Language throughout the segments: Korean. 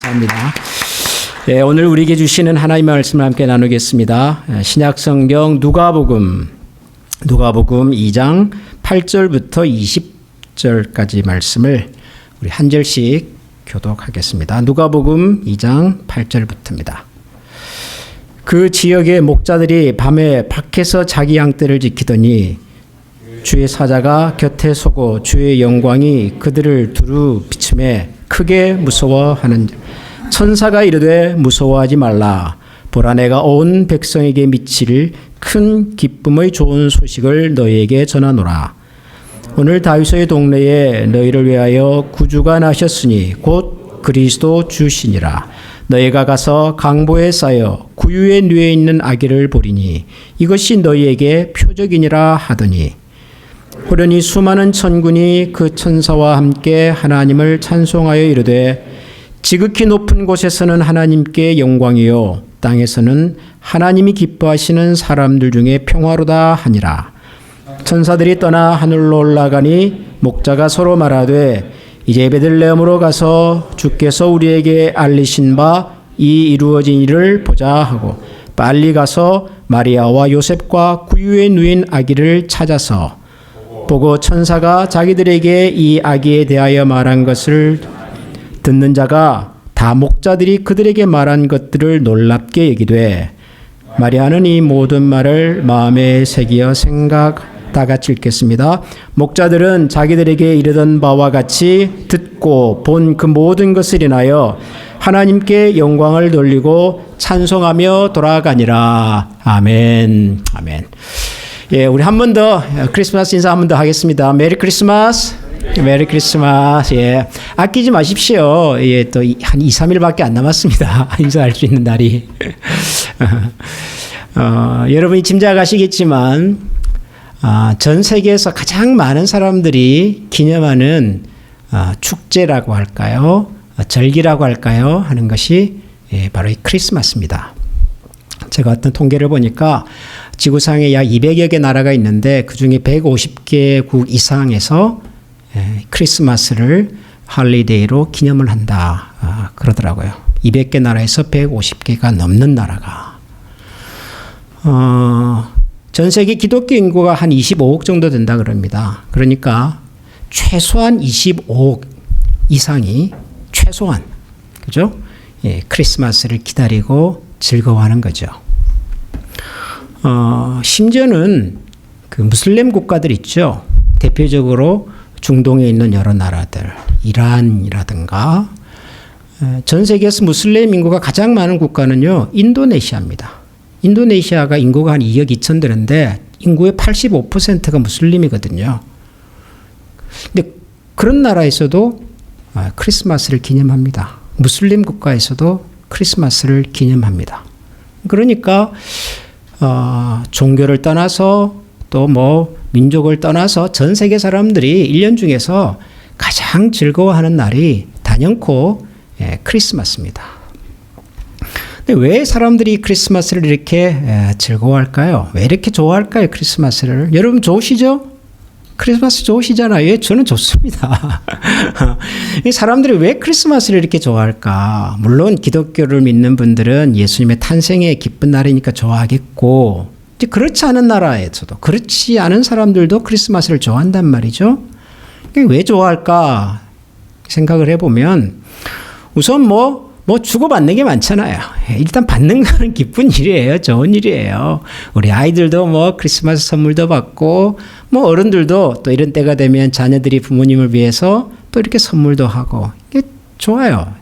감사합니다. 네, 오늘 우리에게 주시는 하나님의 말씀을 함께 나누겠습니다. 신약 성경 누가복음 2장 8절부터 20절까지 말씀을 우리 한 절씩 교독하겠습니다. 누가복음 2장 8절부터입니다. 그 지역의 목자들이 밤에 밖에서 자기 양떼를 지키더니 주의 사자가 곁에 서고 주의 영광이 그들을 두루 비추매 크게 무서워하는 천사가 이르되 무서워하지 말라. 보라 내가 온 백성에게 미칠 큰 기쁨의 좋은 소식을 너희에게 전하노라. 오늘 다윗의 동네에 너희를 위하여 구주가 나셨으니 곧 그리스도 주시니라. 너희가 가서 강보에 쌓여 구유에 누워 있는 아기를 보리니 이것이 너희에게 표적이니라 하더니 호련히 수많은 천군이 그 천사와 함께 하나님을 찬송하여 이르되 지극히 높은 곳에서는 하나님께 영광이요 땅에서는 하나님이 기뻐하시는 사람들 중에 평화로다 하니라. 천사들이 떠나 하늘로 올라가니 목자가 서로 말하되 이제 베들레헴으로 가서 주께서 우리에게 알리신 바 이 이루어진 일을 보자 하고 빨리 가서 마리아와 요셉과 구유에 누인 아기를 찾아서 보고 천사가 자기들에게 이 아기에 대하여 말한 것을 듣는 자가 다 목자들이 그들에게 말한 것들을 놀랍게 여기되 마리아는 이 모든 말을 마음에 새기어 다 같이 읽겠습니다. 목자들은 자기들에게 이르던 바와 같이 듣고 본 그 모든 것을 인하여 하나님께 영광을 돌리고 찬송하며 돌아가니라. 아멘. 아멘. 예, 우리 한 번 더 크리스마스 인사 한 번 더 하겠습니다. 메리 크리스마스. 메리 크리스마스. 예. 아끼지 마십시오. 예, 또 한 2, 3일밖에 안 남았습니다. 인사할 수 있는 날이. 여러분이 짐작하시겠지만 전 세계에서 가장 많은 사람들이 기념하는 축제라고 할까요? 절기라고 할까요? 하는 것이 바로 이 크리스마스입니다. 제가 어떤 통계를 보니까 지구상에 약 200여 개 나라가 있는데 그중에 150개국 이상에서 크리스마스를 할리데이로 기념을 한다 그러더라고요. 200개 나라에서 150개가 넘는 나라가. 전 세계 기독교 인구가 한 25억 정도 된다 그럽니다. 그러니까 최소한 25억 이상이 최소한 그죠? 예, 크리스마스를 기다리고 즐거워하는 거죠. 심지어는 그 무슬림 국가들 있죠. 대표적으로 중동에 있는 여러 나라들, 이란이라든가 전 세계에서 무슬림 인구가 가장 많은 국가는요, 인도네시아입니다. 인도네시아가 인구가 한 2억 2천 되는데 인구의 85%가 무슬림이거든요. 근데 그런 나라에서도 크리스마스를 기념합니다. 무슬림 국가에서도 크리스마스를 기념합니다. 그러니까 종교를 떠나서 또 뭐 민족을 떠나서 전 세계 사람들이 1년 중에서 가장 즐거워하는 날이 단연코 크리스마스입니다. 근데 왜 사람들이 크리스마스를 이렇게 즐거워할까요? 왜 이렇게 좋아할까요? 크리스마스를. 여러분 좋으시죠? 크리스마스 좋으시잖아요. 예, 저는 좋습니다. 사람들이 왜 크리스마스를 이렇게 좋아할까? 물론 기독교를 믿는 분들은 예수님의 탄생의 기쁜 날이니까 좋아하겠고, 이제 그렇지 않은 나라에서도, 그렇지 않은 사람들도 크리스마스를 좋아한단 말이죠. 왜 좋아할까 생각을 해보면, 우선 뭐 주고받는 게 많잖아요. 일단 받는 거는 기쁜 일이에요. 좋은 일이에요. 우리 아이들도 뭐 크리스마스 선물도 받고, 뭐 어른들도 또 이런 때가 되면 자녀들이 부모님을 위해서 또 이렇게 선물도 하고, 이게 좋아요.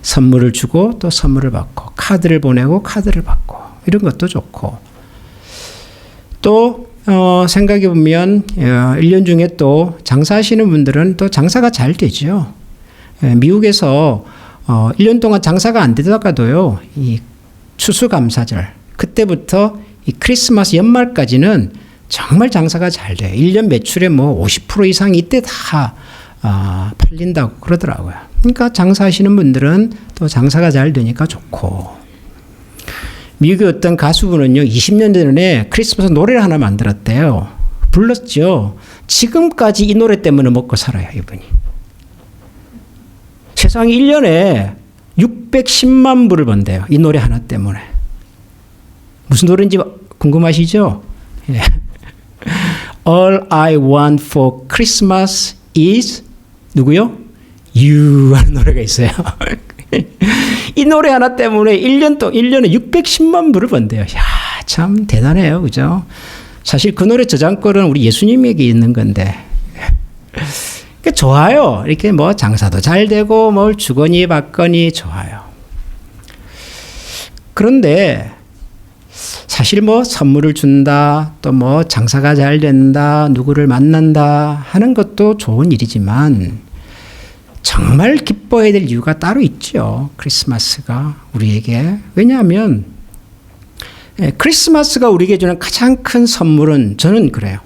선물을 주고 또 선물을 받고, 카드를 보내고 카드를 받고, 이런 것도 좋고. 또 생각해 보면 1년 중에 또 장사하시는 분들은 또 장사가 잘 되죠. 미국에서 1년 동안 장사가 안 되다가도요, 이 추수감사절, 그때부터 이 크리스마스 연말까지는 정말 장사가 잘 돼요. 1년 매출의 뭐 50% 이상 이때 다 팔린다고 그러더라고요. 그러니까 장사하시는 분들은 또 장사가 잘 되니까 좋고. 미국의 어떤 가수분은요, 20년 전에 크리스마스 노래를 하나 만들었대요. 불렀죠. 지금까지 이 노래 때문에 먹고 살아요, 이분이. 세상에 1년에 610만 불을 번대요. 이 노래 하나 때문에. 무슨 노래인지 궁금하시죠? 예. All I want for Christmas is 누구요? You 하는 노래가 있어요. 이 노래 하나 때문에 1년에 610만 불을 번대요. 야, 참 대단해요. 그죠? 사실 그 노래 저작권은 우리 예수님에게 있는 건데. 그러니까 좋아요. 이렇게 뭐 장사도 잘 되고 뭘 주거니 받거니 좋아요. 그런데 사실 뭐 선물을 준다, 또 뭐 장사가 잘 된다, 누구를 만난다 하는 것도 좋은 일이지만 정말 기뻐해야 될 이유가 따로 있죠. 크리스마스가 우리에게. 왜냐하면 크리스마스가 우리에게 주는 가장 큰 선물은 저는 그래요.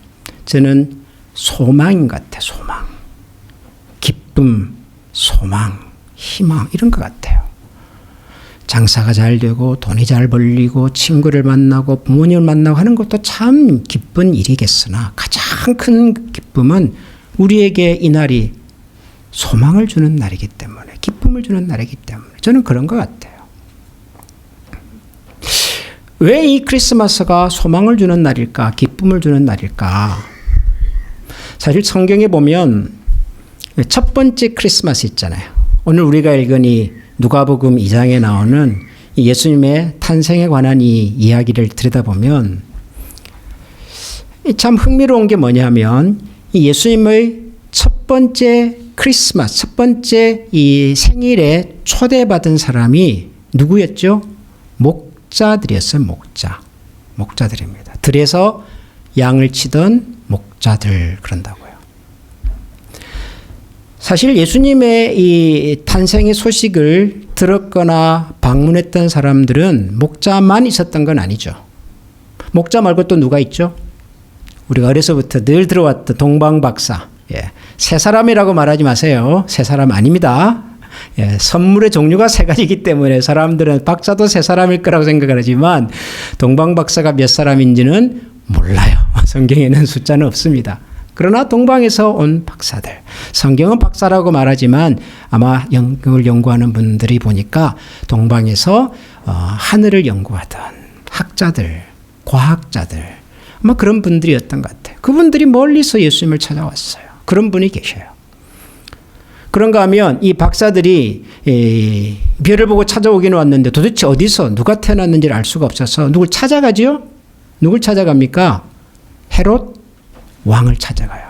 저는 소망인 것 같아요. 소망. 기쁨, 소망, 희망 이런 것 같아요. 장사가 잘 되고 돈이 잘 벌리고 친구를 만나고 부모님을 만나고 하는 것도 참 기쁜 일이겠으나 가장 큰 기쁨은 우리에게 이 날이 소망을 주는 날이기 때문에, 기쁨을 주는 날이기 때문에 저는 그런 것 같아요. 왜 이 크리스마스가 소망을 주는 날일까? 기쁨을 주는 날일까? 사실 성경에 보면 첫 번째 크리스마스 있잖아요. 오늘 우리가 읽은 이 누가복음 2장에 나오는 예수님의 탄생에 관한 이 이야기를 들여다보면 참 흥미로운 게 뭐냐면 이 예수님의 첫 번째 크리스마스, 첫 번째 이 생일에 초대받은 사람이 누구였죠? 목자들이었어요. 목자들입니다. 들에서 양을 치던 목자들 그런다고요. 사실 예수님의 이 탄생의 소식을 들었거나 방문했던 사람들은 목자만 있었던 건 아니죠. 목자 말고 또 누가 있죠? 우리가 어려서부터 늘 들어왔던 동방박사. 예. 세 사람이라고 말하지 마세요. 세 사람 아닙니다. 예. 선물의 종류가 세 가지이기 때문에 사람들은 박사도 세 사람일 거라고 생각을 하지만 동방박사가 몇 사람인지는 몰라요. 성경에는 숫자는 없습니다. 그러나 동방에서 온 박사들. 성경은 박사라고 말하지만 아마 영을 연구하는 분들이 보니까 동방에서 하늘을 연구하던 학자들, 과학자들 아마 그런 분들이었던 것 같아요. 그분들이 멀리서 예수님을 찾아왔어요. 그런 분이 계셔요. 그런가 하면 이 박사들이 별을 보고 찾아오기는 왔는데 도대체 어디서 누가 태어났는지를 알 수가 없어서 누굴 찾아가지요? 누굴 찾아갑니까? 헤롯 왕을 찾아가요.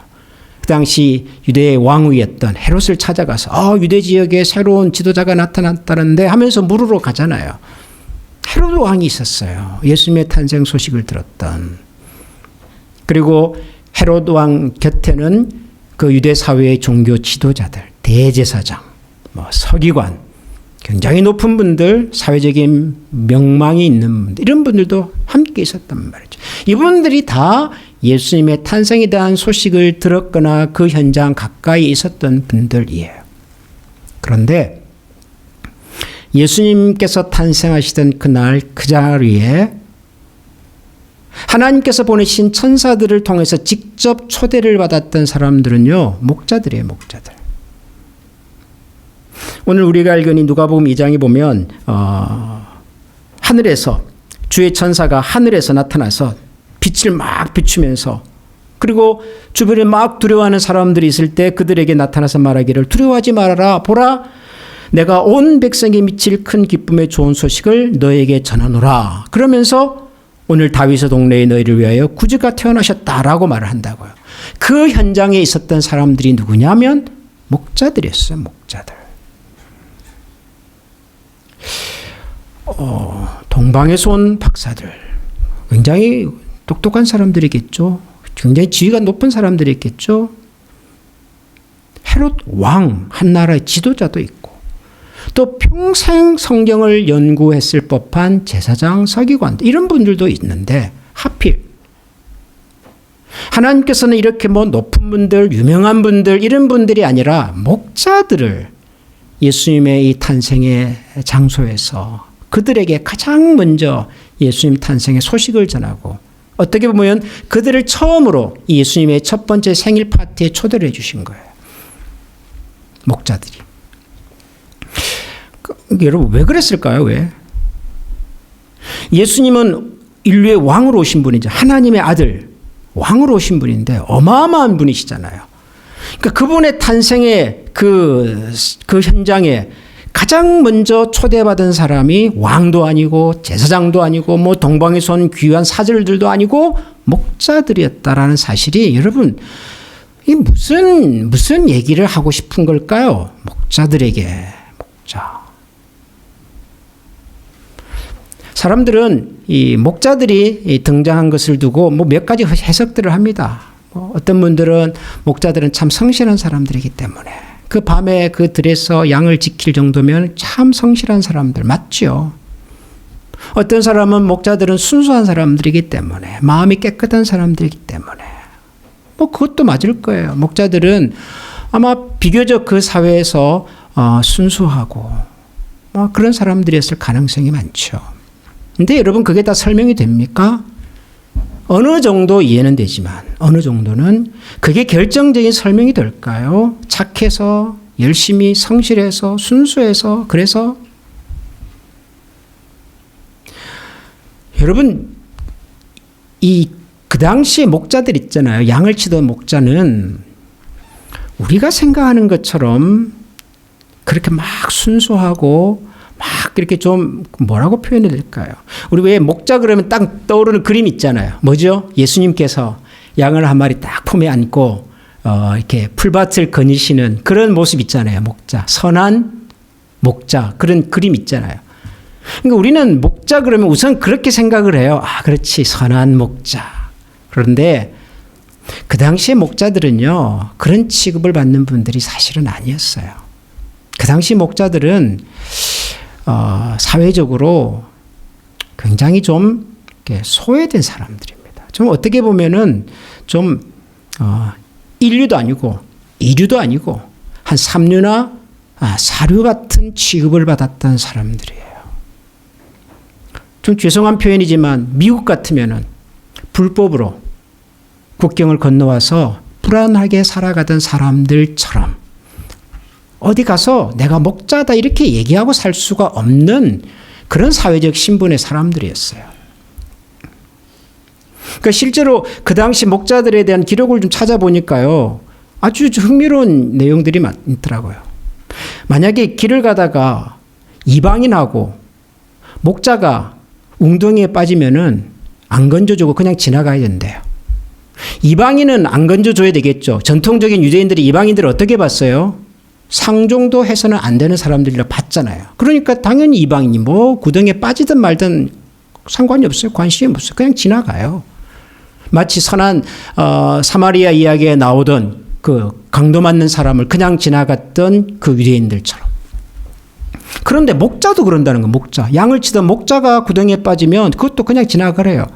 그 당시 유대의 왕위였던 헤롯을 찾아가서 유대 지역에 새로운 지도자가 나타났다는데 하면서 물으러 가잖아요. 헤롯 왕이 있었어요. 예수님의 탄생 소식을 들었던. 그리고 헤롯 왕 곁에는 그 유대 사회의 종교 지도자들, 대제사장, 서기관, 굉장히 높은 분들, 사회적인 명망이 있는 분들, 이런 분들도 함께 있었단 말이죠. 이분들이 다 예수님의 탄생에 대한 소식을 들었거나 그 현장 가까이 있었던 분들이에요. 그런데 예수님께서 탄생하시던 그날 그 자리에 하나님께서 보내신 천사들을 통해서 직접 초대를 받았던 사람들은요, 목자들이에요, 목자들. 오늘 우리가 읽은 이 누가복음 2장에 보면 하늘에서 주의 천사가 하늘에서 나타나서 빛을 막 비추면서 그리고 주변에 막 두려워하는 사람들이 있을 때 그들에게 나타나서 말하기를 두려워하지 말아라. 보라, 내가 온 백성에 미칠 큰 기쁨의 좋은 소식을 너에게 전하노라. 그러면서 오늘 다윗의 동네에 너희를 위하여 구주가 태어나셨다라고 말을 한다고요. 그 현장에 있었던 사람들이 누구냐면 목자들이었어요. 목자들. 동방에서 온 박사들. 굉장히 똑똑한 사람들이겠죠. 굉장히 지위가 높은 사람들이겠죠. 헤롯 왕, 한 나라의 지도자도 있고 또 평생 성경을 연구했을 법한 제사장, 서기관 이런 분들도 있는데 하필 하나님께서는 이렇게 높은 분들, 유명한 분들 이런 분들이 아니라 목자들을 예수님의 이 탄생의 장소에서 그들에게 가장 먼저 예수님 탄생의 소식을 전하고 어떻게 보면 그들을 처음으로 예수님의 첫 번째 생일 파티에 초대를 해 주신 거예요. 목자들이. 여러분 왜 그랬을까요? 왜? 예수님은 인류의 왕으로 오신 분이죠. 하나님의 아들, 왕으로 오신 분인데 어마어마한 분이시잖아요. 그러니까 그분의 탄생의 그 현장에 가장 먼저 초대받은 사람이 왕도 아니고 제사장도 아니고 뭐 동방에서 온 귀한 사절들도 아니고 목자들이었다라는 사실이 여러분 이 무슨 얘기를 하고 싶은 걸까요? 목자들에게 목자. 사람들은 이 목자들이 등장한 것을 두고 뭐 몇 가지 해석들을 합니다. 어떤 분들은 목자들은 참 성실한 사람들이기 때문에 그 밤에 그 들에서 양을 지킬 정도면 참 성실한 사람들 맞죠. 어떤 사람은 목자들은 순수한 사람들이기 때문에 마음이 깨끗한 사람들이기 때문에 뭐 그것도 맞을 거예요. 목자들은 아마 비교적 그 사회에서 순수하고 뭐 그런 사람들이었을 가능성이 많죠. 근데 여러분 그게 다 설명이 됩니까? 어느 정도 이해는 되지만 어느 정도는 그게 결정적인 설명이 될까요? 착해서 열심히 성실해서 순수해서 그래서 여러분 그 당시에 목자들 있잖아요. 양을 치던 목자는 우리가 생각하는 것처럼 그렇게 막 순수하고 막 이렇게 좀 뭐라고 표현해야 될까요? 우리 왜 목자 그러면 딱 떠오르는 그림 있잖아요. 뭐죠? 예수님께서 양을 한 마리 딱 품에 안고 이렇게 풀밭을 거니시는 그런 모습 있잖아요. 목자, 선한 목자 그런 그림 있잖아요. 그러니까 우리는 목자 그러면 우선 그렇게 생각을 해요. 아, 그렇지, 선한 목자. 그런데 그 당시에 목자들은요 그런 취급을 받는 분들이 사실은 아니었어요. 그 당시 목자들은 사회적으로 굉장히 좀 소외된 사람들입니다. 좀 어떻게 보면은 좀 인류도 아니고 이류도 아니고 한 삼류나 사류 같은 취급을 받았던 사람들이에요. 좀 죄송한 표현이지만 미국 같으면은 불법으로 국경을 건너와서 불안하게 살아가던 사람들처럼 어디 가서 내가 목자다 이렇게 얘기하고 살 수가 없는 그런 사회적 신분의 사람들이었어요. 그러니까 실제로 그 당시 목자들에 대한 기록을 좀 찾아보니까요. 아주 흥미로운 내용들이 많더라고요. 만약에 길을 가다가 이방인하고 목자가 웅덩이에 빠지면은 안 건져주고 그냥 지나가야 된대요. 이방인은 안 건져줘야 되겠죠. 전통적인 유대인들이 이방인들을 어떻게 봤어요? 상종도 해서는 안 되는 사람들이라 봤잖아요. 그러니까 당연히 이방인이 뭐 구덩이에 빠지든 말든 상관이 없어요. 관심이 없어요. 그냥 지나가요. 마치 선한 사마리아 이야기에 나오던 그 강도 맞는 사람을 그냥 지나갔던 그 유대인들처럼. 그런데 목자도 그런다는 거예요. 목자. 양을 치던 목자가 구덩이에 빠지면 그것도 그냥 지나가래요.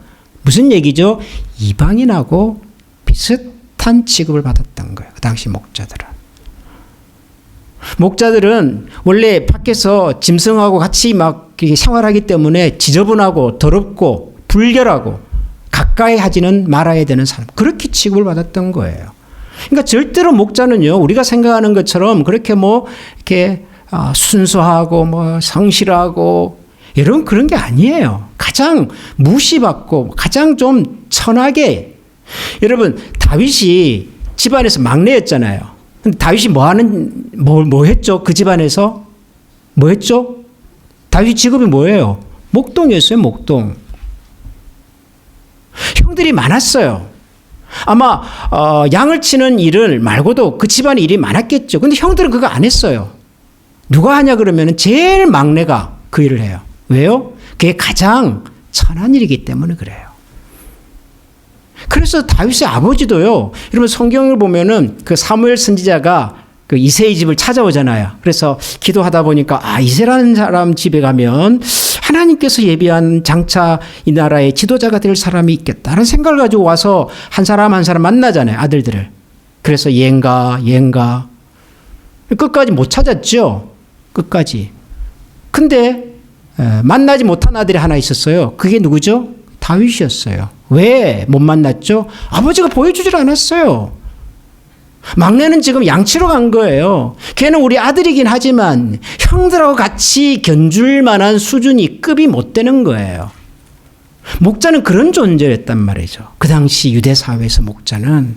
무슨 얘기죠? 이방인하고 비슷한 취급을 받았던 거예요. 그 당시 목자들은. 목자들은 원래 밖에서 짐승하고 같이 막 생활하기 때문에 지저분하고 더럽고 불결하고 가까이 하지는 말아야 되는 사람. 그렇게 취급을 받았던 거예요. 그러니까 절대로 목자는요, 우리가 생각하는 것처럼 그렇게 뭐 이렇게 순수하고 뭐 성실하고 여러분 그런 게 아니에요. 가장 무시받고 가장 좀 천하게. 여러분 다윗이 집안에서 막내였잖아요. 근데 다윗이 뭐 했죠? 그 집안에서 뭐 했죠? 다윗 직업이 뭐예요? 목동이었어요. 목동. 형들이 많았어요. 아마 양을 치는 일을 말고도 그 집안에 일이 많았겠죠. 근데 형들은 그거 안 했어요. 누가 하냐 그러면 제일 막내가 그 일을 해요. 왜요? 그게 가장 천한 일이기 때문에 그래요. 그래서 다윗의 아버지도요. 여러분 성경을 보면은 그 사무엘 선지자가 그 이새의 집을 찾아오잖아요. 그래서 기도하다 보니까 이새라는 사람 집에 가면 하나님께서 예비한 장차 이 나라의 지도자가 될 사람이 있겠다라는 생각을 가지고 와서 한 사람 한 사람 만나잖아요. 아들들을. 그래서 얘인가 끝까지 못 찾았죠. 끝까지. 근데 만나지 못한 아들이 하나 있었어요. 그게 누구죠? 다윗이었어요. 왜 못 만났죠? 아버지가 보여주질 않았어요. 막내는 지금 양치로 간 거예요. 걔는 우리 아들이긴 하지만 형들하고 같이 견줄 만한 수준이 급이 못 되는 거예요. 목자는 그런 존재였단 말이죠. 그 당시 유대 사회에서 목자는.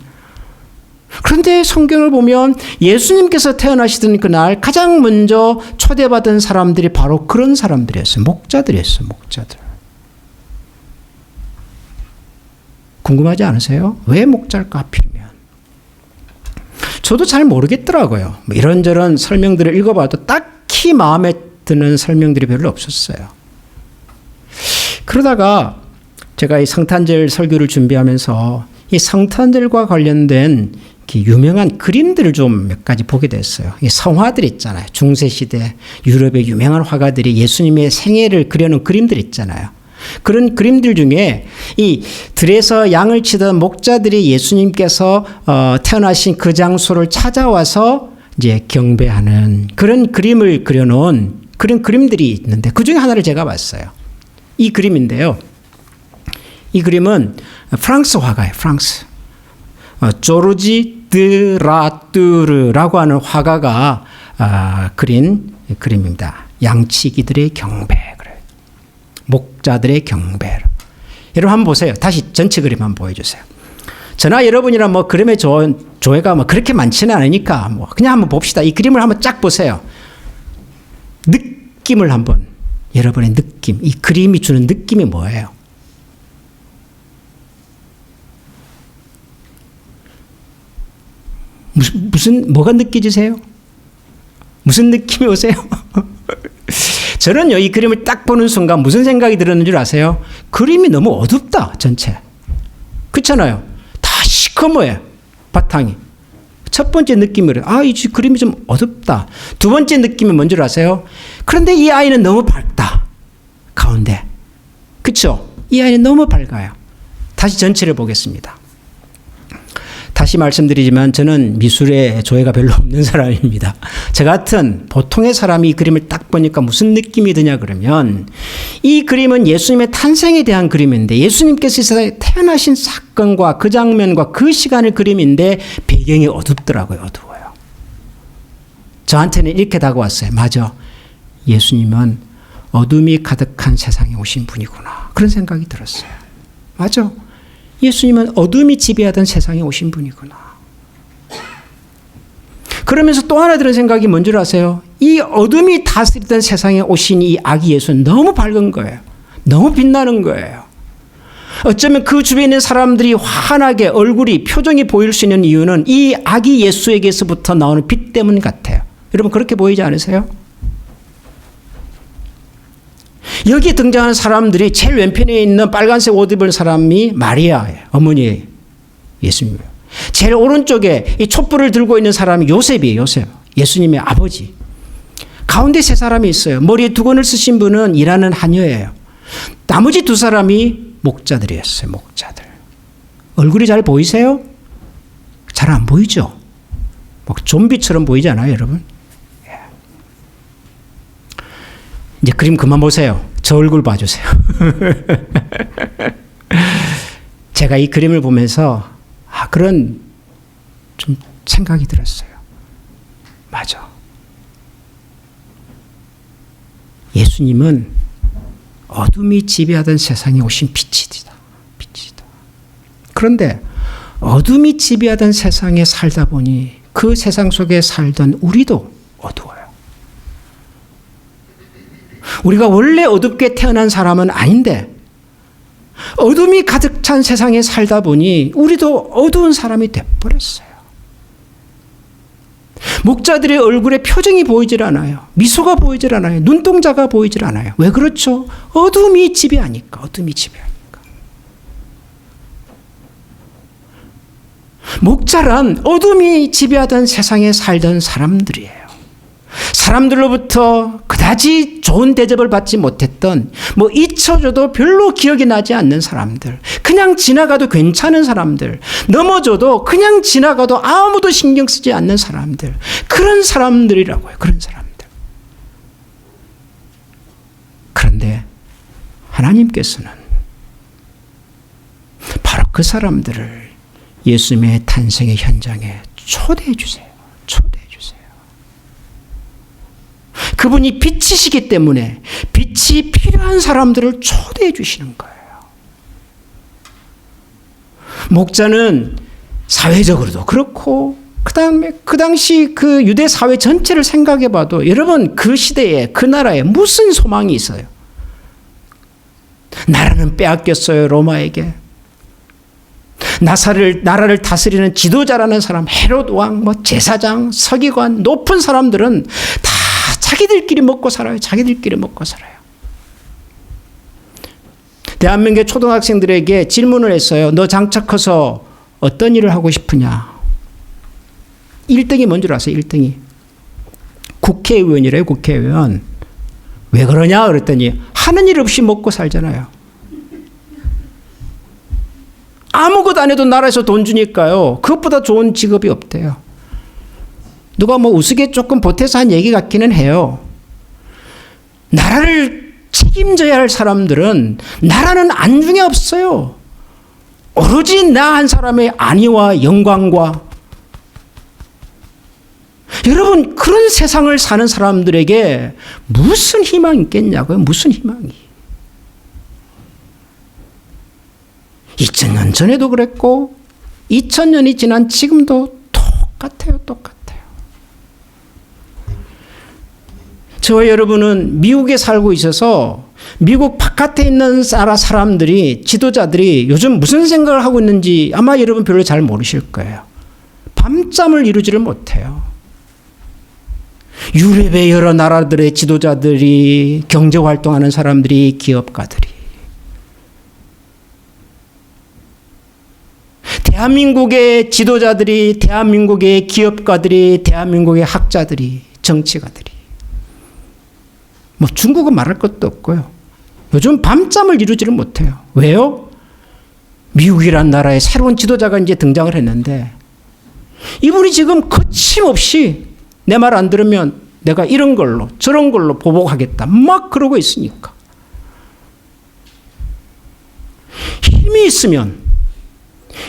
그런데 성경을 보면 예수님께서 태어나시던 그날 가장 먼저 초대받은 사람들이 바로 그런 사람들이었어요. 목자들이었어요. 목자들. 궁금하지 않으세요? 왜 목자일까 하필이면? 저도 잘 모르겠더라고요. 이런저런 설명들을 읽어봐도 딱히 마음에 드는 설명들이 별로 없었어요. 그러다가 제가 이 성탄절 설교를 준비하면서 이 성탄절과 관련된 유명한 그림들을 좀 몇 가지 보게 됐어요. 이 성화들 있잖아요. 중세시대 유럽의 유명한 화가들이 예수님의 생애를 그려놓은 그림들 있잖아요. 그런 그림들 중에 이 들에서 양을 치던 목자들이 예수님께서 태어나신 그 장소를 찾아와서 이제 경배하는 그런 그림을 그려놓은 그런 그림들이 있는데 그 중에 하나를 제가 봤어요. 이 그림인데요. 이 그림은 프랑스 화가예요. 프랑스. 조르지 드라뚜르라고 하는 화가가 그린 그림입니다. 양치기들의 경배. 그래요. 목자들의 경배. 여러분 한번 보세요. 다시 전체 그림 한번 보여주세요. 저나 여러분이랑 뭐 그림의 조회가 뭐 그렇게 많지는 않으니까 뭐 그냥 한번 봅시다. 이 그림을 한번 쫙 보세요. 느낌을 한번, 여러분의 느낌, 이 그림이 주는 느낌이 뭐예요? 뭐가 느껴지세요? 무슨 느낌이 오세요? 저는요, 이 그림을 딱 보는 순간 무슨 생각이 들었는 줄 아세요? 그림이 너무 어둡다, 전체. 그렇잖아요. 다 시커머요, 바탕이. 첫 번째 느낌으로, 이 그림이 좀 어둡다. 두 번째 느낌이 뭔 줄 아세요? 그런데 이 아이는 너무 밝다, 가운데. 그렇죠? 이 아이는 너무 밝아요. 다시 전체를 보겠습니다. 다시 말씀드리지만 저는 미술에 조예가 별로 없는 사람입니다. 저 같은 보통의 사람이 이 그림을 딱 보니까 무슨 느낌이 드냐 그러면 이 그림은 예수님의 탄생에 대한 그림인데 예수님께서 이 세상에 태어나신 사건과 그 장면과 그 시간의 그림인데 배경이 어둡더라고요. 어두워요. 저한테는 이렇게 다가왔어요. 맞아. 예수님은 어둠이 가득한 세상에 오신 분이구나. 그런 생각이 들었어요. 맞아. 예수님은 어둠이 지배하던 세상에 오신 분이구나. 그러면서 또 하나 드는 생각이 뭔 줄 아세요? 이 어둠이 다스리던 세상에 오신 이 아기 예수는 너무 밝은 거예요. 너무 빛나는 거예요. 어쩌면 그 주변에 있는 사람들이 환하게 얼굴이 표정이 보일 수 있는 이유는 이 아기 예수에게서부터 나오는 빛 때문 같아요. 여러분 그렇게 보이지 않으세요? 여기 등장하는 사람들이 제일 왼편에 있는 빨간색 옷 입은 사람이 마리아예요. 어머니 예수님이에요. 제일 오른쪽에 이 촛불을 들고 있는 사람이 요셉이에요. 요셉. 예수님의 아버지. 가운데 세 사람이 있어요. 머리에 두건을 쓰신 분은 일하는 하녀예요. 나머지 두 사람이 목자들이었어요. 목자들. 얼굴이 잘 보이세요? 잘 안 보이죠? 막 좀비처럼 보이지 않아요, 여러분? 이제 그림 그만 보세요. 저 얼굴 봐주세요. 제가 이 그림을 보면서 그런 좀 생각이 들었어요. 맞아. 예수님은 어둠이 지배하던 세상에 오신 빛이다. 빛이다. 그런데 어둠이 지배하던 세상에 살다 보니 그 세상 속에 살던 우리도 어두워요. 우리가 원래 어둡게 태어난 사람은 아닌데 어둠이 가득 찬 세상에 살다 보니 우리도 어두운 사람이 돼버렸어요. 목자들의 얼굴에 표정이 보이질 않아요. 미소가 보이질 않아요. 눈동자가 보이질 않아요. 왜 그렇죠? 어둠이 지배하니까. 어둠이 지배하니까. 목자란 어둠이 지배하던 세상에 살던 사람들이에요. 사람들로부터 그다지 좋은 대접을 받지 못했던 잊혀져도 별로 기억이 나지 않는 사람들, 그냥 지나가도 괜찮은 사람들, 넘어져도 그냥 지나가도 아무도 신경 쓰지 않는 사람들, 그런 사람들이라고요. 그런 사람들. 그런데 하나님께서는 바로 그 사람들을 예수님의 탄생의 현장에 초대해 주세요. 초대해 주세요. 그분이 빛이시기 때문에 빛이 필요한 사람들을 초대해 주시는 거예요. 목자는 사회적으로도 그렇고 그다음에 그 당시 그 유대 사회 전체를 생각해 봐도 여러분 그 시대에 그 나라에 무슨 소망이 있어요? 나라는 빼앗겼어요. 로마에게. 나라를 다스리는 지도자라는 사람, 헤롯 왕, 제사장, 서기관, 높은 사람들은 다 자기들끼리 먹고 살아요. 자기들끼리 먹고 살아요. 대한민국의 초등학생들에게 질문을 했어요. 너 장차 커서 어떤 일을 하고 싶으냐? 1등이 뭔 줄 아세요? 1등이. 국회의원이래요. 국회의원. 왜 그러냐? 그랬더니 하는 일 없이 먹고 살잖아요. 아무것도 안 해도 나라에서 돈 주니까요. 그것보다 좋은 직업이 없대요. 누가 우스개 조금 보태서 한 얘기 같기는 해요. 나라를 책임져야 할 사람들은 나라는 안중에 없어요. 오로지 나 한 사람의 안위와 영광과 여러분 그런 세상을 사는 사람들에게 무슨 희망이 있겠냐고요. 무슨 희망이. 2000년 전에도 그랬고 2000년이 지난 지금도 똑같아요. 똑같아요. 저와 여러분은 미국에 살고 있어서 미국 바깥에 있는 나라 사람들이 지도자들이 요즘 무슨 생각을 하고 있는지 아마 여러분 별로 잘 모르실 거예요. 밤잠을 이루지를 못해요. 유럽의 여러 나라들의 지도자들이 경제활동하는 사람들이 기업가들이 대한민국의 지도자들이 대한민국의 기업가들이 대한민국의 학자들이 정치가들이 중국은 말할 것도 없고요. 요즘 밤잠을 이루지를 못해요. 왜요? 미국이란 나라에 새로운 지도자가 이제 등장을 했는데 이분이 지금 거침없이 내 말 안 들으면 내가 이런 걸로 저런 걸로 보복하겠다 막 그러고 있으니까 힘이 있으면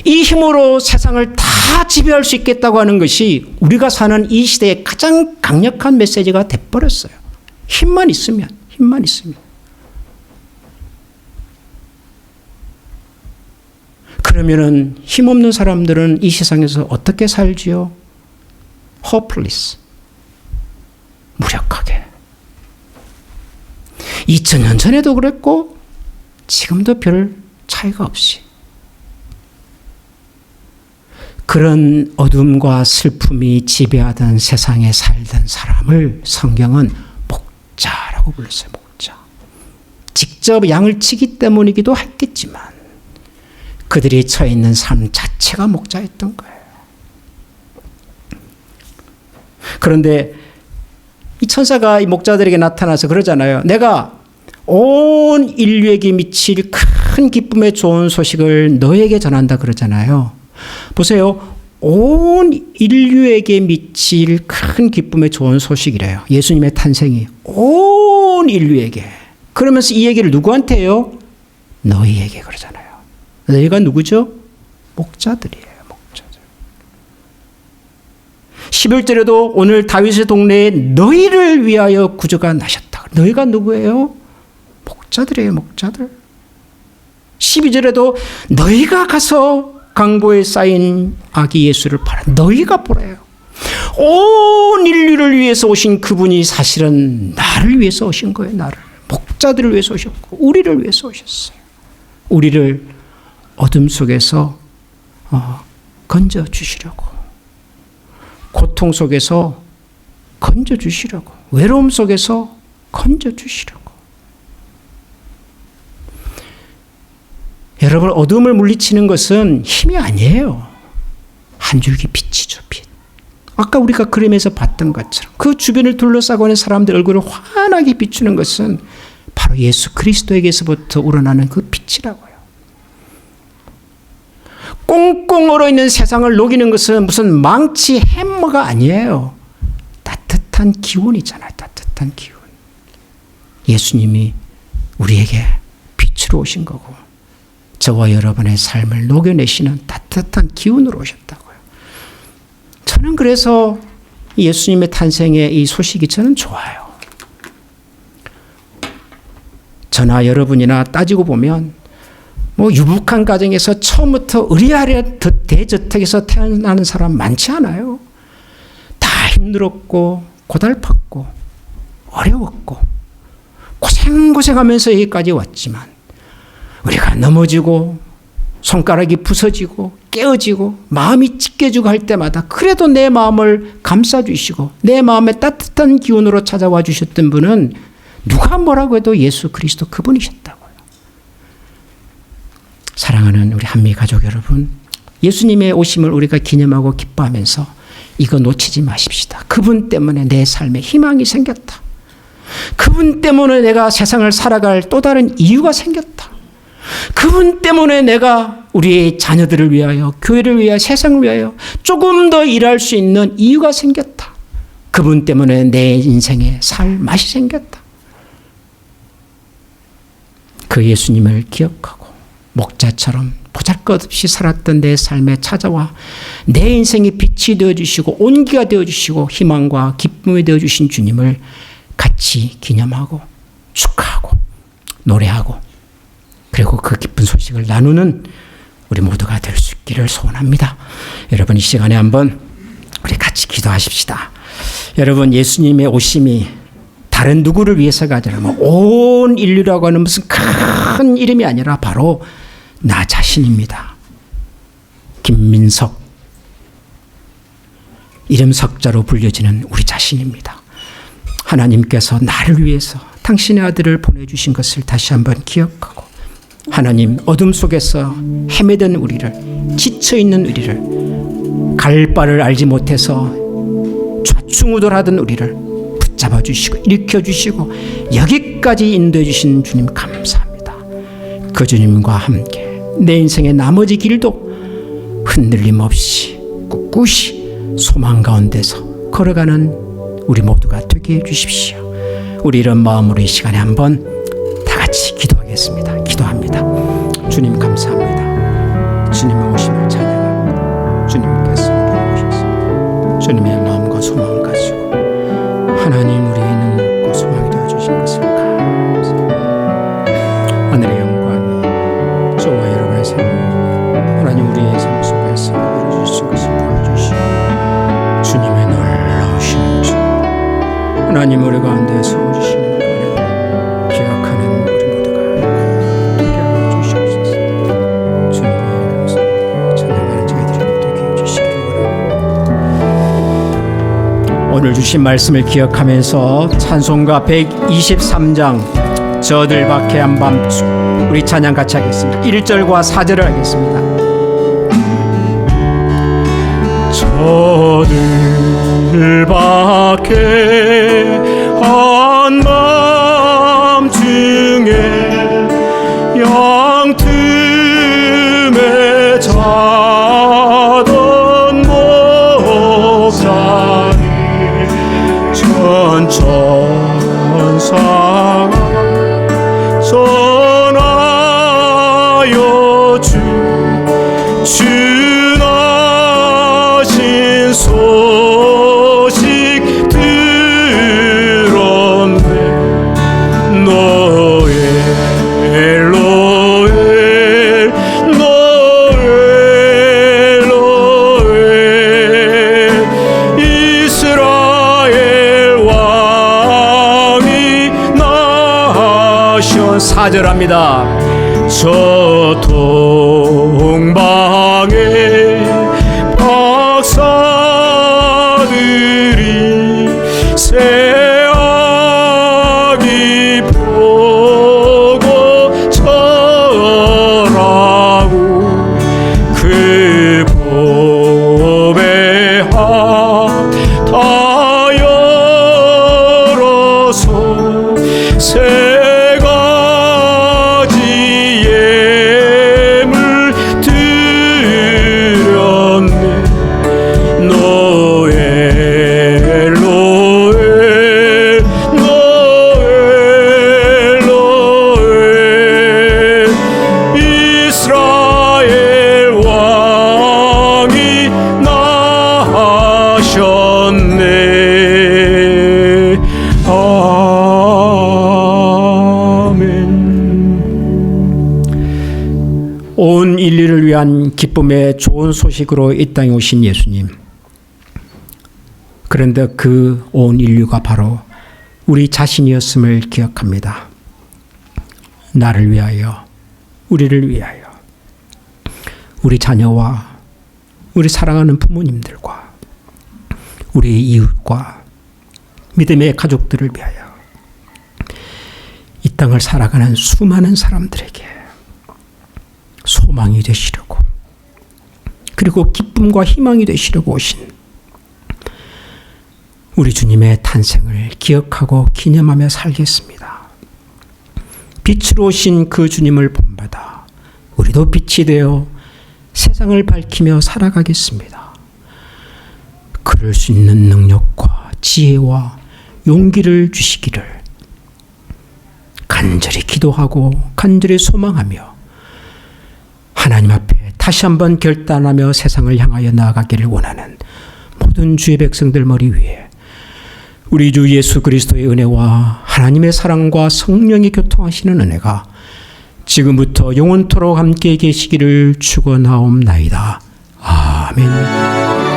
이 힘으로 세상을 다 지배할 수 있겠다고 하는 것이 우리가 사는 이 시대의 가장 강력한 메시지가 돼버렸어요. 힘만 있으면. 그러면은 힘없는 사람들은 이 세상에서 어떻게 살지요? hopeless. 무력하게. 2000년 전에도 그랬고 지금도 별 차이가 없이. 그런 어둠과 슬픔이 지배하던 세상에 살던 사람을 성경은 목자라고 불렀어요. 목자. 직접 양을 치기 때문이기도 했겠지만 그들이 처해 있는 삶 자체가 목자였던 거예요. 그런데 이 천사가 이 목자들에게 나타나서 그러잖아요. 내가 온 인류에게 미칠 큰 기쁨의 좋은 소식을 너에게 전한다 그러잖아요. 보세요. 온 인류에게 미칠 큰 기쁨의 좋은 소식이래요. 예수님의 탄생이 온 인류에게. 그러면서 이 얘기를 누구한테 해요? 너희에게 그러잖아요. 너희가 누구죠? 목자들이에요. 목자들. 11절에도 오늘 다윗의 동네에 너희를 위하여 구주가 나셨다. 너희가 누구예요? 목자들이에요. 목자들. 12절에도 너희가 가서 강보에 쌓인 아기 예수를 팔아 너희가 보래요. 온 인류를 위해서 오신 그분이 사실은 나를 위해서 오신 거예요. 나를. 목자들을 위해서 오셨고 우리를 위해서 오셨어요. 우리를 어둠 속에서 건져주시려고. 고통 속에서 건져주시려고. 외로움 속에서 건져주시려고. 여러분 어둠을 물리치는 것은 힘이 아니에요. 한 줄기 빛이죠. 빛. 아까 우리가 그림에서 봤던 것처럼 그 주변을 둘러싸고 있는 사람들 얼굴을 환하게 비추는 것은 바로 예수 그리스도에게서부터 우러나는 그 빛이라고요. 꽁꽁 얼어있는 세상을 녹이는 것은 무슨 망치 해머가 아니에요. 따뜻한 기운이잖아요. 따뜻한 기운. 예수님이 우리에게 빛으로 오신 거고 저와 여러분의 삶을 녹여내시는 따뜻한 기운으로 오셨다고요. 저는 그래서 예수님의 탄생의 이 소식이 저는 좋아요. 저나 여러분이나 따지고 보면 유복한 가정에서 처음부터 의리아리한 대저택에서 태어나는 사람 많지 않아요. 다 힘들었고 고달팠고 어려웠고 고생하면서 여기까지 왔지만 우리가 넘어지고 손가락이 부서지고 깨어지고 마음이 찢겨지고 할 때마다 그래도 내 마음을 감싸주시고 내 마음에 따뜻한 기운으로 찾아와 주셨던 분은 누가 뭐라고 해도 예수 그리스도 그분이셨다고요. 사랑하는 우리 한미 가족 여러분, 예수님의 오심을 우리가 기념하고 기뻐하면서 이거 놓치지 마십시다. 그분 때문에 내 삶에 희망이 생겼다. 그분 때문에 내가 세상을 살아갈 또 다른 이유가 생겼다. 그분 때문에 내가 우리의 자녀들을 위하여, 교회를 위하여, 세상을 위하여 조금 더 일할 수 있는 이유가 생겼다. 그분 때문에 내 인생에 살 맛이 생겼다. 그 예수님을 기억하고 목자처럼 보잘것없이 살았던 내 삶에 찾아와 내 인생의 빛이 되어주시고 온기가 되어주시고 희망과 기쁨이 되어주신 주님을 같이 기념하고 축하하고 노래하고 그리고 그 기쁜 소식을 나누는 우리 모두가 될 수 있기를 소원합니다. 여러분 이 시간에 한번 우리 같이 기도하십시다. 여러분 예수님의 오심이 다른 누구를 위해서가 아니라 온 인류라고 하는 무슨 큰 이름이 아니라 바로 나 자신입니다. 김민석 이름 석자로 불려지는 우리 자신입니다. 하나님께서 나를 위해서 당신의 아들을 보내주신 것을 다시 한번 기억하고 하나님 어둠 속에서 헤매던 우리를 지쳐있는 우리를 갈 바를 알지 못해서 좌충우돌하던 우리를 붙잡아 주시고 일으켜 주시고 여기까지 인도해 주신 주님 감사합니다. 그 주님과 함께 내 인생의 나머지 길도 흔들림 없이 꿋꿋이 소망 가운데서 걸어가는 우리 모두가 되게 해 주십시오. 우리 이런 마음으로 이 시간에 한번 다 같이 기도하겠습니다. 기도합니다. 주님 감사합니다. 주님의 오심을 찬양합니다. 주님께서 우리를 오셔서 주님의 마음과 소망을 가지고 하나님 우리의 능력과 소망이 되어주신 것을 감사합니다. 하늘의 영광이 저와 여러분의 삶을 하나님 우리의 삶 속에서 이루어주신 것을 보여주시고 주님의 놀라우신 주 하나님 우리 가운데 세워주시는 은혜 기억하는 우리 모두가 되게 하여 주시옵소서. 주님의 이름으로 찬양하는 저희들이 되게 해주시기를 원합니다. 오늘 주신 말씀을 기억하면서 찬송가 123장 저들 박해한 밤중 우리 찬양 같이 하겠습니다. 1절과 4절을 하겠습니다. 저들 박해한 밤중에 양틈에 자던 목자를 천천상 전하여 주나신 소식 들었네. 노엘 노엘 노엘 노엘 이스라엘 왕이 나셔. 4절합니다. 저 동방에 박사들이 새아기 보고 절하고 그 법에 다 열어서 세 가지 예물 드렸네. 인류를 위한 기쁨의 좋은 소식으로 이 땅에 오신 예수님. 그런데 그 온 인류가 바로 우리 자신이었음을 기억합니다. 나를 위하여, 우리를 위하여, 우리 자녀와 우리 사랑하는 부모님들과 우리 이웃과 믿음의 가족들을 위하여 이 땅을 살아가는 수많은 사람들에게 소망이 되시려고, 그리고 기쁨과 희망이 되시려고 오신 우리 주님의 탄생을 기억하고 기념하며 살겠습니다. 빛으로 오신 그 주님을 본받아 우리도 빛이 되어 세상을 밝히며 살아가겠습니다. 그럴 수 있는 능력과 지혜와 용기를 주시기를 간절히 기도하고 간절히 소망하며 하나님 앞에 다시 한번 결단하며 세상을 향하여 나아가기를 원하는 모든 주의 백성들 머리 위에 우리 주 예수 그리스도의 은혜와 하나님의 사랑과 성령이 교통하시는 은혜가 지금부터 영원토록 함께 계시기를 축원하옵나이다. 아멘.